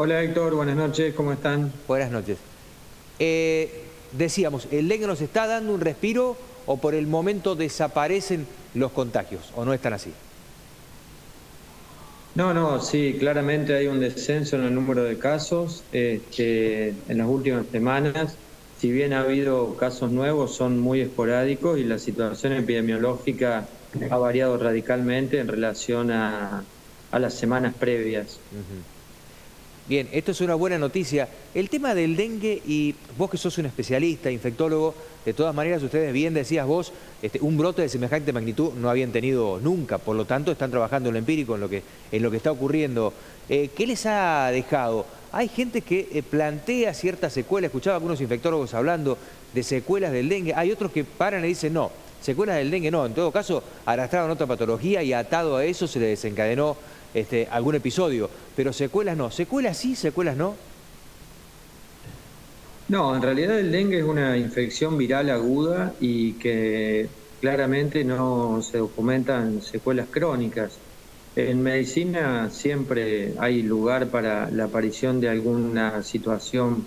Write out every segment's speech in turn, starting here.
Hola Héctor, buenas noches, ¿cómo están? Buenas noches. Decíamos, ¿el dengue nos está dando un respiro o por el momento desaparecen los contagios o no están así? No, no, sí, claramente hay un descenso en el número de casos en las últimas semanas. Si bien ha habido casos nuevos, son muy esporádicos y la situación epidemiológica ha variado radicalmente en relación a las semanas previas. Ujú. Bien, esto es una buena noticia. El tema del dengue, y vos que sos un especialista, infectólogo, de todas maneras, ustedes bien decías vos, un brote de semejante magnitud no habían tenido nunca, por lo tanto están trabajando en lo empírico, en lo que está ocurriendo. ¿Qué les ha dejado? Hay gente que plantea ciertas secuelas, escuchaba a algunos infectólogos hablando de secuelas del dengue, hay otros que paran y dicen no, secuelas del dengue no, en todo caso arrastraron otra patología y atado a eso se le desencadenó algún episodio, pero secuelas no. ¿Secuelas sí, secuelas no? No, en realidad el dengue es una infección viral aguda y que claramente no se documentan secuelas crónicas. En medicina siempre hay lugar para la aparición de alguna situación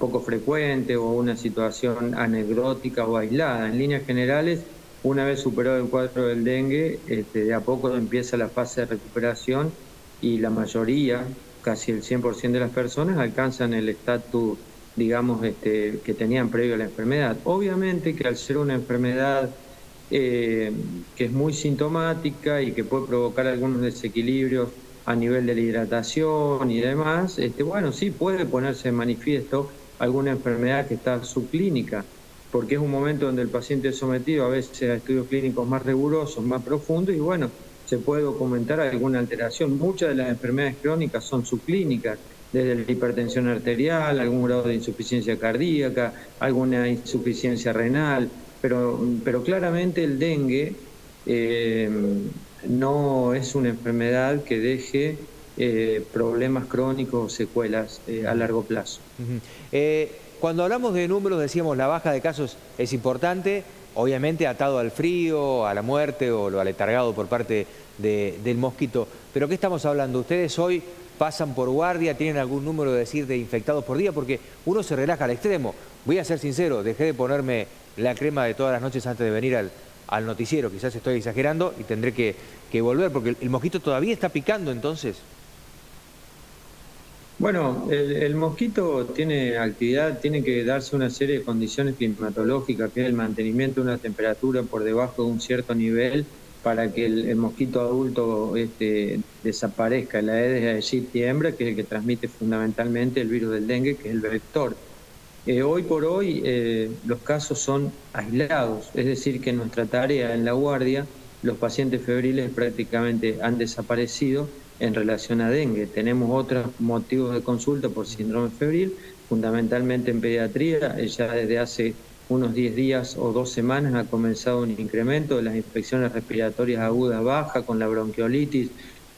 poco frecuente o una situación anecdótica o aislada. En líneas generales, una vez superado el cuadro del dengue, de a poco empieza la fase de recuperación y la mayoría, casi el 100% de las personas, alcanzan el estatus, digamos, que tenían previo a la enfermedad. Obviamente que al ser una enfermedad que es muy sintomática y que puede provocar algunos desequilibrios a nivel de la hidratación y demás, bueno, sí puede ponerse en manifiesto alguna enfermedad que está subclínica, porque es un momento donde el paciente es sometido a veces a estudios clínicos más rigurosos, más profundos, y bueno, se puede documentar alguna alteración. Muchas de las enfermedades crónicas son subclínicas, desde la hipertensión arterial, algún grado de insuficiencia cardíaca, alguna insuficiencia renal, pero claramente el dengue eh, no es una enfermedad que deje problemas crónicos o secuelas a largo plazo. Ujú. Cuando hablamos de números, decíamos la baja de casos es importante, obviamente atado al frío, a la muerte o lo aletargado por parte del mosquito. Pero ¿qué estamos hablando? ¿Ustedes hoy pasan por guardia, tienen algún número de infectados por día? Porque uno se relaja al extremo. Voy a ser sincero, dejé de ponerme la crema de todas las noches antes de venir al noticiero. Quizás estoy exagerando y tendré que volver, porque el mosquito todavía está picando entonces. Bueno, el mosquito tiene actividad, tiene que darse una serie de condiciones climatológicas, que es el mantenimiento de una temperatura por debajo de un cierto nivel para que el mosquito adulto desaparezca. La Aedes aegypti hembra, que es el que transmite fundamentalmente el virus del dengue, que es el vector. Hoy por hoy los casos son aislados, es decir, que en nuestra tarea en la guardia los pacientes febriles prácticamente han desaparecido en relación a dengue. Tenemos otros motivos de consulta por síndrome febril, fundamentalmente en pediatría. Ya desde hace unos 10 días o 2 semanas ha comenzado un incremento de las infecciones respiratorias agudas bajas con la bronquiolitis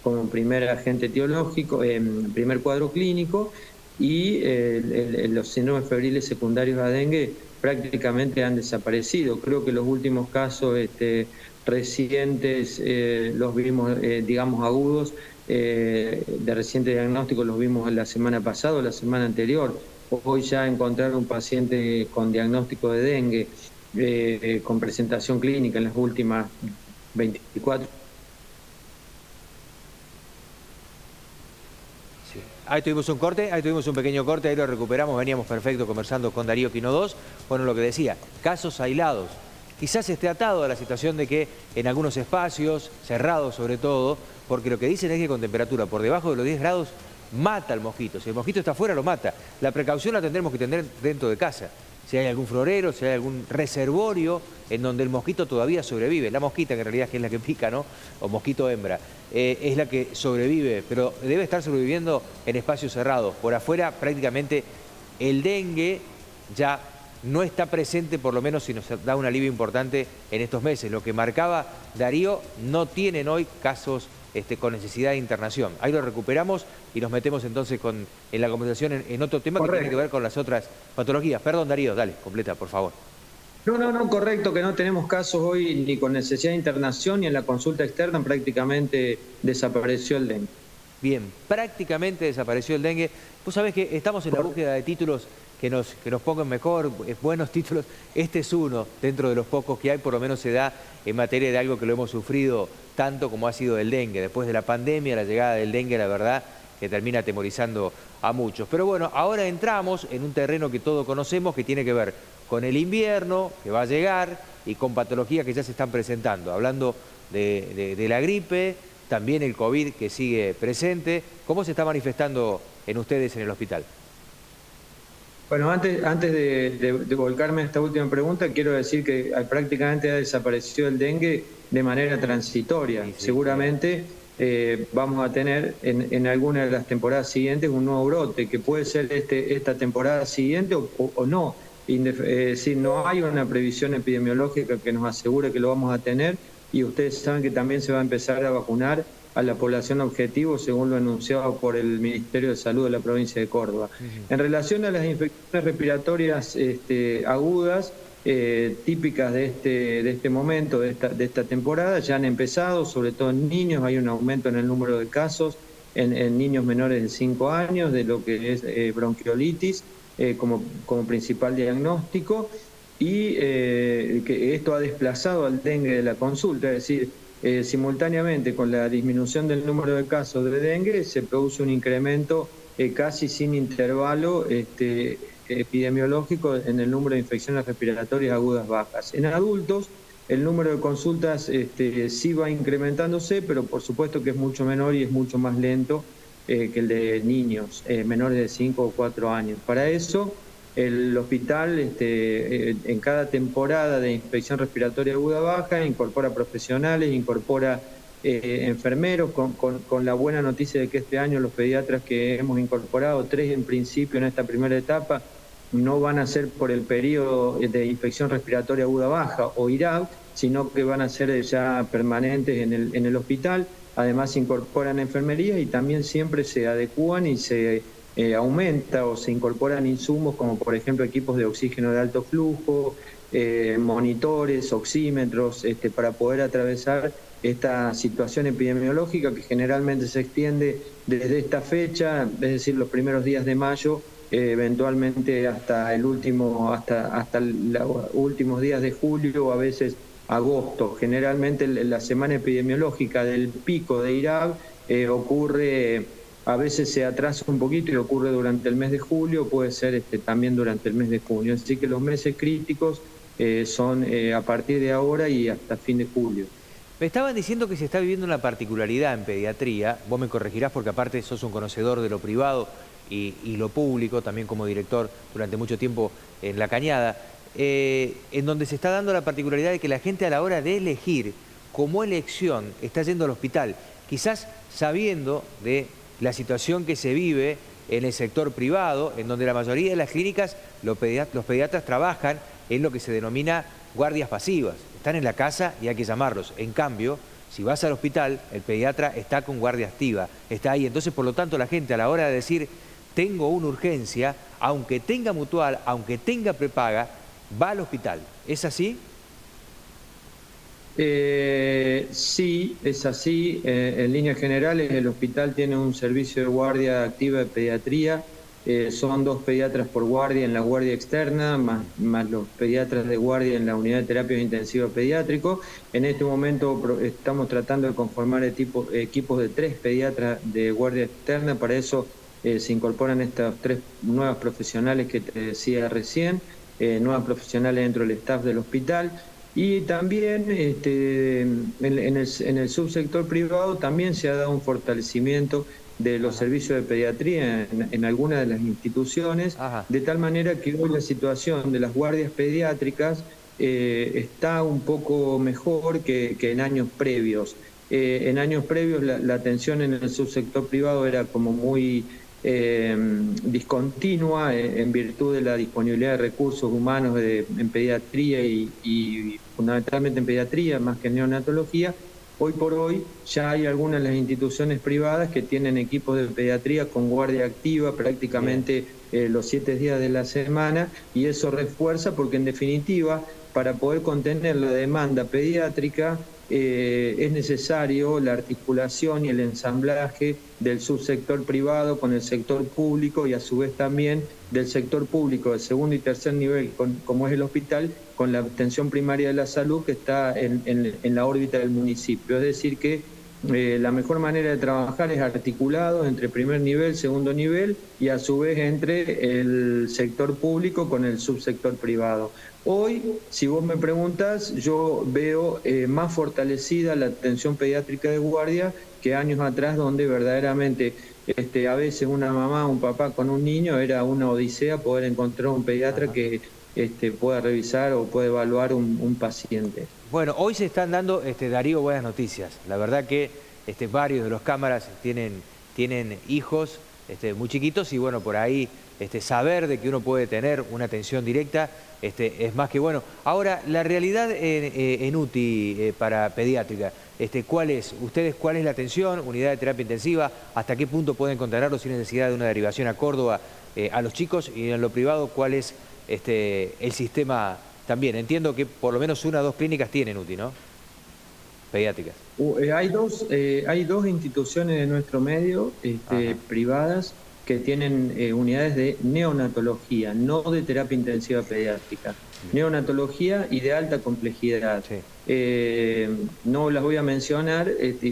como primer agente etiológico, primer cuadro clínico, y los síndromes febriles secundarios a dengue prácticamente han desaparecido. Creo que los últimos casos recientes los vimos, digamos, agudos, de reciente diagnóstico los vimos la semana pasada o la semana anterior. Hoy ya encontrar un paciente con diagnóstico de dengue con presentación clínica en las últimas 24. Sí. Ahí tuvimos un corte, ahí tuvimos un pequeño corte, ahí lo recuperamos, veníamos perfecto conversando con Darío Quino 2. Bueno, lo que decía, casos aislados. Quizás esté atado a la situación de que en algunos espacios, cerrados sobre todo, porque lo que dicen es que con temperatura por debajo de los 10 grados mata al mosquito. Si el mosquito está afuera, lo mata. La precaución la tendremos que tener dentro de casa. Si hay algún florero, si hay algún reservorio en donde el mosquito todavía sobrevive. La mosquita, que en realidad es la que pica, ¿no? O mosquito hembra, es la que sobrevive, pero debe estar sobreviviendo en espacios cerrados. Por afuera, prácticamente, el dengue ya no está presente, por lo menos si nos da un alivio importante en estos meses. Lo que marcaba Darío, no tienen hoy casos con necesidad de internación. Ahí lo recuperamos y nos metemos entonces en la conversación en otro tema que tiene que ver con las otras patologías. Perdón, Darío, dale, completa, por favor. No, correcto, que no tenemos casos hoy ni con necesidad de internación ni en la consulta externa prácticamente desapareció el dengue. Bien, prácticamente desapareció el dengue. Vos sabés que estamos en la búsqueda de títulos que nos pongan mejor, buenos títulos. Este es uno, dentro de los pocos que hay, por lo menos se da en materia de algo que lo hemos sufrido tanto como ha sido el dengue. Después de la pandemia, la llegada del dengue, la verdad, que termina atemorizando a muchos. Pero bueno, ahora entramos en un terreno que todos conocemos, que tiene que ver con el invierno, que va a llegar, y con patologías que ya se están presentando. Hablando de la gripe, también el COVID que sigue presente. ¿Cómo se está manifestando en ustedes en el hospital? Bueno, antes de volcarme a esta última pregunta, quiero decir que prácticamente ha desaparecido el dengue de manera transitoria. Sí, sí. Seguramente vamos a tener en alguna de las temporadas siguientes un nuevo brote, que puede ser esta temporada siguiente o no. Si no hay una previsión epidemiológica que nos asegure que lo vamos a tener, y ustedes saben que también se va a empezar a vacunar a la población objetivo, según lo anunciado por el Ministerio de Salud de la provincia de Córdoba. En relación a las infecciones respiratorias agudas, típicas de este momento, de esta temporada, ya han empezado, sobre todo en niños, hay un aumento en el número de casos en niños menores de 5 años, de lo que es bronquiolitis como principal diagnóstico, y que esto ha desplazado al dengue de la consulta, es decir, simultáneamente con la disminución del número de casos de dengue se produce un incremento casi sin intervalo epidemiológico en el número de infecciones respiratorias agudas bajas. En adultos el número de consultas sí va incrementándose, pero por supuesto que es mucho menor y es mucho más lento que el de niños menores de 5 o 4 años. Para eso el hospital en cada temporada de infección respiratoria aguda baja incorpora profesionales, incorpora enfermeros, con la buena noticia de que este año los pediatras que hemos incorporado, 3 en principio en esta primera etapa, no van a ser por el periodo de infección respiratoria aguda baja o IRAB, sino que van a ser ya permanentes en el hospital. Además se incorporan enfermerías y también siempre se adecúan y se aumenta o se incorporan insumos como por ejemplo equipos de oxígeno de alto flujo, monitores, oxímetros, para poder atravesar esta situación epidemiológica que generalmente se extiende desde esta fecha, es decir, los primeros días de mayo, eventualmente hasta los últimos días de julio o a veces agosto. Generalmente la semana epidemiológica del pico de IRAB ocurre, a veces se atrasa un poquito y ocurre durante el mes de julio, puede ser también durante el mes de junio. Así que los meses críticos son a partir de ahora y hasta fin de julio. Me estaban diciendo que se está viviendo una particularidad en pediatría, vos me corregirás porque aparte sos un conocedor de lo privado y lo público, también como director durante mucho tiempo en La Cañada, en donde se está dando la particularidad de que la gente a la hora de elegir, como elección, está yendo al hospital, quizás sabiendo de la situación que se vive en el sector privado, en donde la mayoría de las clínicas, los pediatras trabajan en lo que se denomina guardias pasivas. Están en la casa y hay que llamarlos. En cambio, si vas al hospital, el pediatra está con guardia activa, está ahí. Entonces, por lo tanto, la gente a la hora de decir, tengo una urgencia, aunque tenga mutual, aunque tenga prepaga, va al hospital. ¿Es así? Sí, es así. En líneas generales, el hospital tiene un servicio de guardia activa de pediatría. Son 2 pediatras por guardia en la guardia externa, más los pediatras de guardia en la unidad de terapias intensivas pediátricos. En este momento estamos tratando de conformar equipos de 3 pediatras de guardia externa. Para eso se incorporan estas 3 nuevas profesionales que te decía recién, nuevas profesionales dentro del staff del hospital. Y también en el subsector privado también se ha dado un fortalecimiento de los servicios de pediatría en algunas de las instituciones. Ajá. De tal manera que hoy la situación de las guardias pediátricas está un poco mejor que en años previos. En años previos la atención en el subsector privado era como muy discontinua en virtud de la disponibilidad de recursos humanos en pediatría y fundamentalmente en pediatría más que en neonatología. Hoy por hoy ya hay algunas de las instituciones privadas que tienen equipos de pediatría con guardia activa prácticamente los 7 días de la semana, y eso refuerza porque en definitiva para poder contener la demanda pediátrica es necesario la articulación y el ensamblaje del subsector privado con el sector público y a su vez también del sector público de segundo y tercer nivel, como es el hospital, con la atención primaria de la salud que está en la órbita del municipio. Es decir que la mejor manera de trabajar es articulado entre primer nivel, segundo nivel y a su vez entre el sector público con el subsector privado. Hoy, si vos me preguntás, yo veo más fortalecida la atención pediátrica de guardia que años atrás, donde verdaderamente a veces una mamá o un papá con un niño era una odisea poder encontrar un pediatra que pueda revisar o pueda evaluar un paciente. Bueno, hoy se están dando, Darío, buenas noticias. La verdad que varios de los cámaras tienen hijos muy chiquitos y bueno, por ahí saber de que uno puede tener una atención directa es más que bueno. Ahora, la realidad en UTI para pediátrica, ¿cuál es? ¿Ustedes cuál es la atención? ¿Unidad de terapia intensiva? ¿Hasta qué punto pueden contenerlo sin necesidad de una derivación a Córdoba a los chicos? Y en lo privado, ¿cuál es el sistema también? Entiendo que por lo menos una o dos clínicas tienen UTI, ¿no? Pediátricas. Hay dos instituciones de nuestro medio privadas que tienen unidades de neonatología, no de terapia intensiva pediátrica. Neonatología y de alta complejidad. Sí. No las voy a mencionar,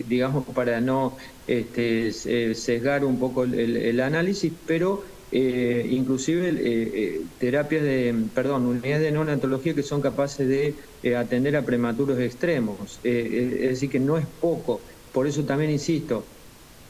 digamos, para no sesgar un poco el análisis, pero inclusive unidades de neonatología que son capaces de atender a prematuros extremos. Es decir, que no es poco. Por eso también insisto,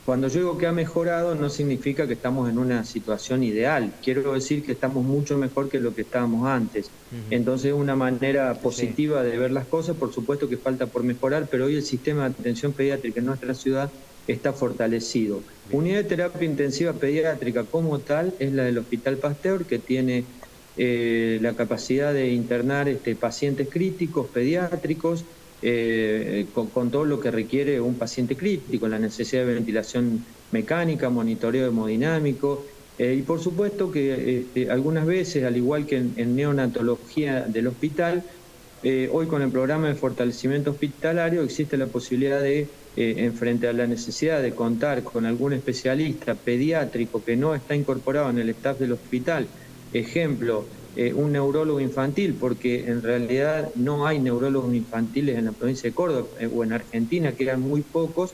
cuando yo digo que ha mejorado no significa que estamos en una situación ideal. Quiero decir que estamos mucho mejor que lo que estábamos antes. Entonces, una manera positiva de ver las cosas. Por supuesto que falta por mejorar, pero hoy el sistema de atención pediátrica en nuestra ciudad está fortalecido. Unidad de terapia intensiva pediátrica como tal es la del Hospital Pasteur, que tiene la capacidad de internar pacientes críticos, pediátricos, con todo lo que requiere un paciente crítico, la necesidad de ventilación mecánica, monitoreo hemodinámico, y por supuesto que algunas veces, al igual que en neonatología del hospital, hoy con el programa de fortalecimiento hospitalario existe la posibilidad de, frente a la necesidad de contar con algún especialista pediátrico que no está incorporado en el staff del hospital, ejemplo, un neurólogo infantil, porque en realidad no hay neurólogos infantiles en la provincia de Córdoba o en Argentina, que eran muy pocos.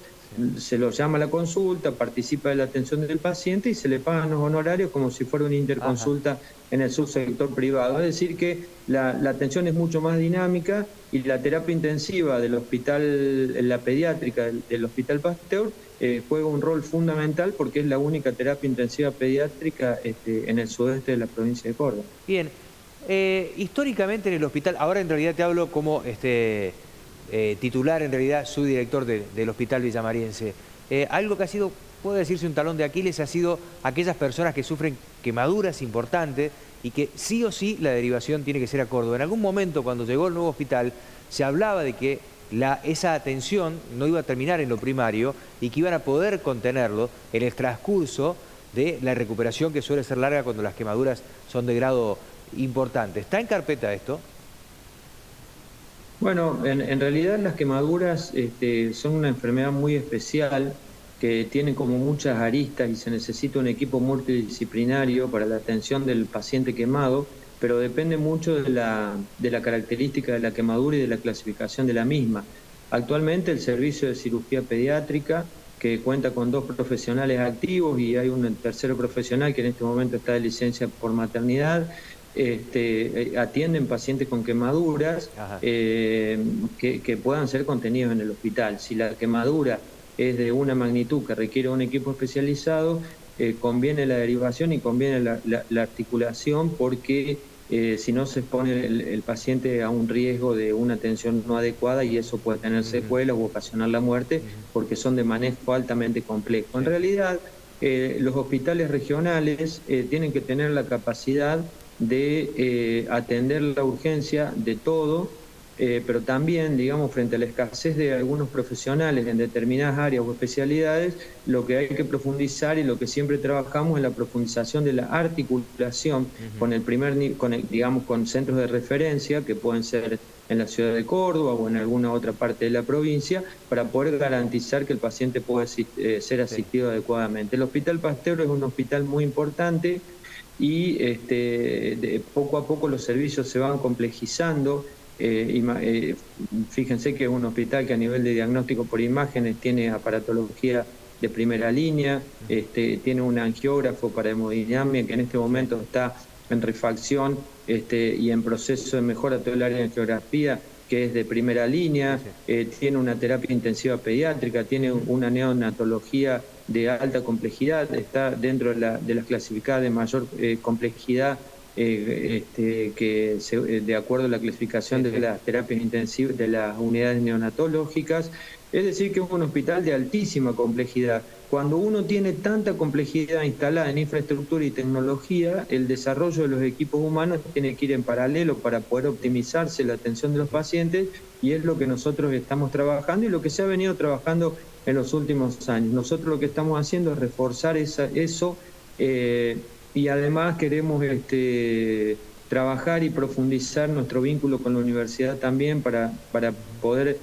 Se los llama a la consulta, participa de la atención del paciente y se le pagan los honorarios como si fuera una interconsulta en el subsector privado. Es decir que la atención es mucho más dinámica y la terapia intensiva del hospital, la pediátrica del Hospital Pasteur, juega un rol fundamental porque es la única terapia intensiva pediátrica en el sudeste de la provincia de Córdoba. Bien, históricamente en el hospital, ahora en realidad te hablo como titular, en realidad subdirector del Hospital Villamariense, algo que ha sido, puede decirse un talón de Aquiles, ha sido aquellas personas que sufren quemaduras importantes y que sí o sí la derivación tiene que ser a Córdoba. En algún momento, cuando llegó el nuevo hospital, se hablaba de que esa atención no iba a terminar en lo primario y que iban a poder contenerlo en el transcurso de la recuperación, que suele ser larga cuando las quemaduras son de grado importante. ¿Está en carpeta esto? Bueno, en realidad las quemaduras son una enfermedad muy especial que tiene como muchas aristas y se necesita un equipo multidisciplinario para la atención del paciente quemado, pero depende mucho de la característica de la quemadura y de la clasificación de la misma. Actualmente el servicio de cirugía pediátrica, que cuenta con 2 profesionales activos y hay un tercero profesional que en este momento está de licencia por maternidad, atienden pacientes con quemaduras que puedan ser contenidos en el hospital. Si la quemadura es de una magnitud que requiere un equipo especializado, conviene la derivación y conviene la articulación porque si no se expone el paciente a un riesgo de una atención no adecuada y eso puede tener secuelas o ocasionar la muerte porque son de manejo altamente complejo. En realidad, los hospitales regionales tienen que tener la capacidad de atender la urgencia de todo pero también, digamos, frente a la escasez de algunos profesionales en determinadas áreas o especialidades, lo que hay que profundizar y lo que siempre trabajamos es la profundización de la articulación con el digamos, con centros de referencia que pueden ser en la ciudad de Córdoba o en alguna otra parte de la provincia, para poder garantizar que el paciente pueda ser asistido adecuadamente. El Hospital Pasteur es un hospital muy importante y poco a poco los servicios se van complejizando. Fíjense que es un hospital que a nivel de diagnóstico por imágenes tiene aparatología de primera línea, tiene un angiógrafo para hemodinamia que en este momento está en refacción y en proceso de mejora todo el área de angiografía, que es de primera línea, tiene una terapia intensiva pediátrica, tiene una neonatología de alta complejidad, está dentro de las clasificadas de mayor complejidad, de acuerdo a la clasificación de las terapias intensivas de las unidades neonatológicas. Es decir, que es un hospital de altísima complejidad. Cuando uno tiene tanta complejidad instalada en infraestructura y tecnología, el desarrollo de los equipos humanos tiene que ir en paralelo para poder optimizarse la atención de los pacientes, y es lo que nosotros estamos trabajando y lo que se ha venido trabajando en los últimos años. Nosotros lo que estamos haciendo es reforzar eso, y además queremos trabajar y profundizar nuestro vínculo con la universidad también para poder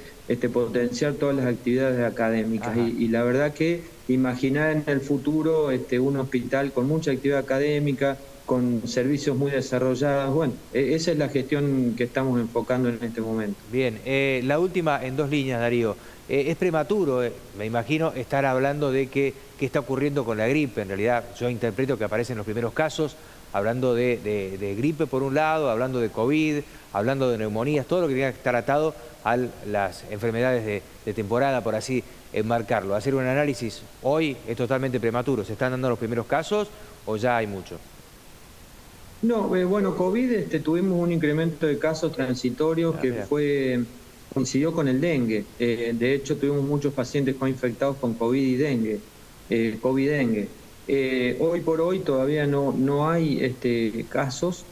potenciar todas las actividades académicas. Y la verdad que imaginar en el futuro un hospital con mucha actividad académica, con servicios muy desarrollados, bueno, esa es la gestión que estamos enfocando en este momento. Bien, la última en 2 líneas, Darío. Es prematuro, me imagino, estar hablando de qué está ocurriendo con la gripe. En realidad, yo interpreto que aparecen los primeros casos, hablando de gripe por un lado, hablando de COVID, hablando de neumonías, todo lo que tenga que estar atado a las enfermedades de temporada, por así enmarcarlo. Hacer un análisis hoy es totalmente prematuro. ¿Se están dando los primeros casos o ya hay mucho? No, bueno, COVID tuvimos un incremento de casos transitorios que coincidió con el dengue. De hecho, tuvimos muchos pacientes infectados con COVID y dengue, COVID-dengue. Hoy por hoy todavía no hay casos.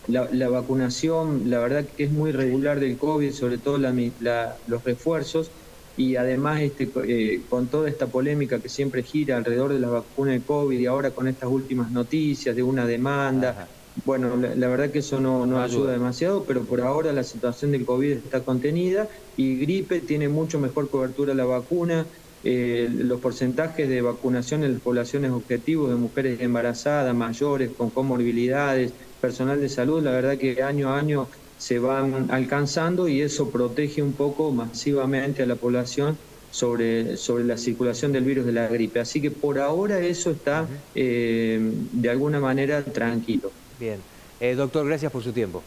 La vacunación, la verdad que es muy regular del COVID, sobre todo los refuerzos, y además con toda esta polémica que siempre gira alrededor de las vacunas de COVID y ahora con estas últimas noticias de una demanda, bueno, la verdad que eso no ayuda demasiado, pero por ahora la situación del COVID está contenida, y gripe tiene mucho mejor cobertura la vacuna. Los porcentajes de vacunación en las poblaciones objetivos de mujeres embarazadas, mayores, con comorbilidades, personal de salud, la verdad que año a año se van alcanzando, y eso protege un poco masivamente a la población sobre la circulación del virus de la gripe. Así que por ahora eso está de alguna manera tranquilo. Bien. Doctor, gracias por su tiempo.